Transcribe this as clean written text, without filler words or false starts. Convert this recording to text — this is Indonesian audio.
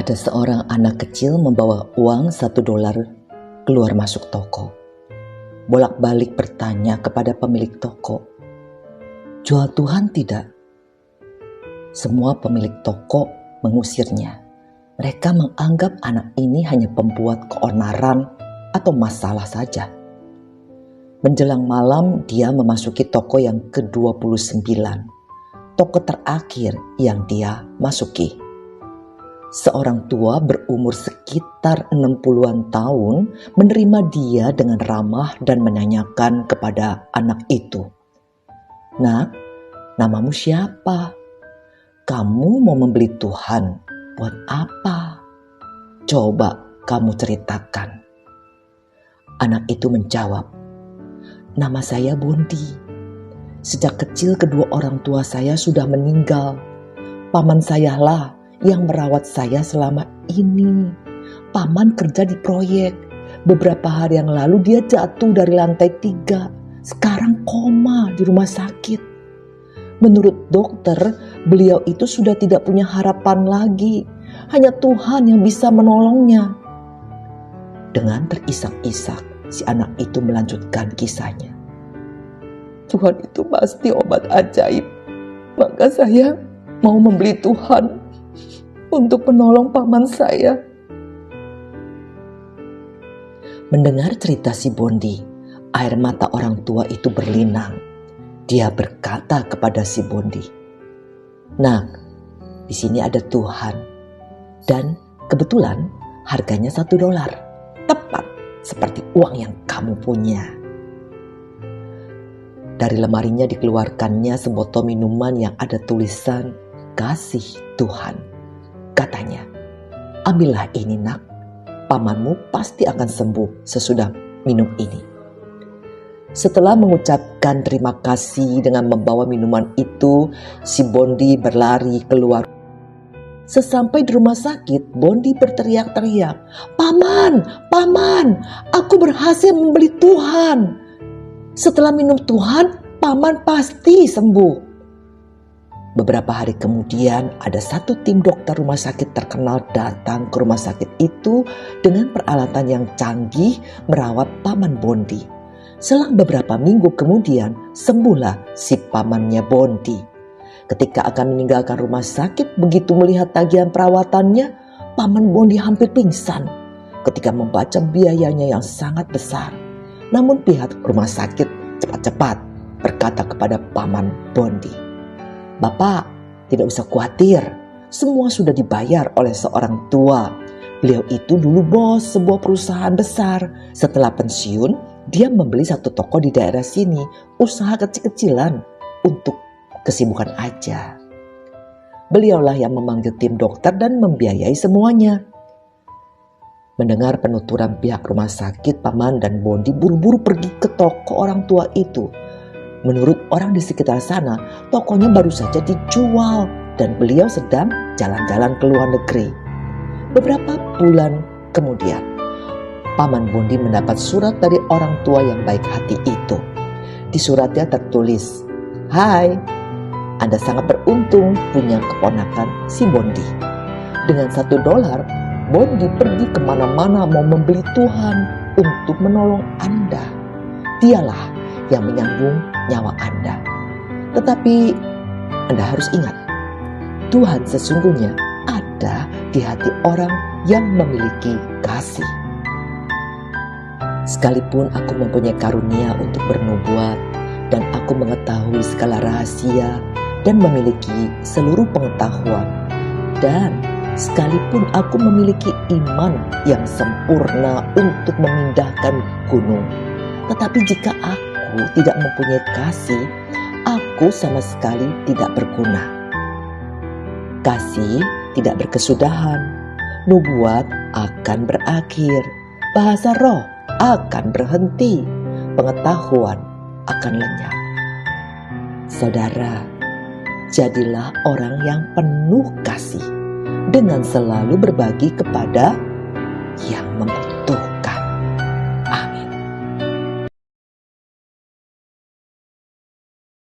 Ada seorang anak kecil membawa uang $1 keluar masuk toko. Bolak-balik bertanya kepada pemilik toko, "Jual Tuhan tidak?" Semua pemilik toko mengusirnya. Mereka menganggap anak ini hanya pembuat keonaran atau masalah saja. Menjelang malam dia memasuki toko yang ke-29, toko terakhir yang dia masuki. Seorang tua berumur sekitar 60-an tahun menerima dia dengan ramah dan menanyakan kepada anak itu, "Nak, namamu siapa? Kamu mau membeli Tuhan buat apa? Coba kamu ceritakan." Anak itu menjawab, "Nama saya Bondi. Sejak kecil kedua orang tua saya sudah meninggal. Paman saya lah yang merawat saya selama ini. Paman kerja di proyek. Beberapa hari yang lalu dia jatuh dari lantai 3. Sekarang koma di rumah sakit. Menurut dokter, beliau itu sudah tidak punya harapan lagi. Hanya Tuhan yang bisa menolongnya." Dengan terisak-isak, si anak itu melanjutkan kisahnya. "Tuhan itu pasti obat ajaib. Maka saya mau membeli Tuhan untuk menolong paman saya." Mendengar cerita si Bondi, air mata orang tua itu berlinang. Dia berkata kepada si Bondi, "Nak, di sini ada Tuhan. Dan kebetulan harganya $1. Tepat seperti uang yang kamu punya." Dari lemarinya dikeluarkannya sebotol minuman yang ada tulisan "Kasih Tuhan." Katanya, "Ambillah ini, Nak. Pamanmu pasti akan sembuh sesudah minum ini." Setelah mengucapkan terima kasih dengan membawa minuman itu, si Bondi berlari keluar. Sesampai di rumah sakit, Bondi berteriak-teriak, "Paman, paman, aku berhasil membeli Tuhan. Setelah minum Tuhan, paman pasti sembuh." Beberapa hari kemudian ada satu tim dokter rumah sakit terkenal datang ke rumah sakit itu dengan peralatan yang canggih merawat paman Bondi. Selang beberapa minggu kemudian sembuhlah si pamannya Bondi. Ketika akan meninggalkan rumah sakit, begitu melihat tagihan perawatannya, paman Bondi hampir pingsan ketika membaca biayanya yang sangat besar. Namun pihak rumah sakit cepat-cepat berkata kepada paman Bondi, "Bapak, tidak usah khawatir. Semua sudah dibayar oleh seorang tua. Beliau itu dulu bos sebuah perusahaan besar. Setelah pensiun, dia membeli satu toko di daerah sini, usaha kecil-kecilan untuk kesibukan aja." Beliaulah yang memanggil tim dokter dan membiayai semuanya. Mendengar penuturan pihak rumah sakit, paman dan Bondi buru-buru pergi ke toko orang tua itu. Menurut orang di sekitar sana, tokonya baru saja dijual dan beliau sedang jalan-jalan ke luar negeri. Beberapa bulan kemudian, paman Bondi mendapat surat dari orang tua yang baik hati itu. Di suratnya tertulis, "Hai, Anda sangat beruntung punya keponakan si Bondi. Dengan $1, Bondi pergi kemana-mana mau membeli Tuhan untuk menolong Anda. Dialah yang menyambung nyawa Anda. Tetapi Anda harus ingat, Tuhan sesungguhnya ada di hati orang yang memiliki kasih. Sekalipun aku mempunyai karunia untuk bernubuat dan aku mengetahui segala rahasia dan memiliki seluruh pengetahuan, dan sekalipun aku memiliki iman yang sempurna untuk memindahkan gunung, tetapi jika aku tidak mempunyai kasih, aku sama sekali tidak berguna. Kasih tidak berkesudahan, nubuat akan berakhir, bahasa roh akan berhenti, pengetahuan akan lenyap. Saudara, jadilah orang yang penuh kasih dengan selalu berbagi kepada yang membutuhkan.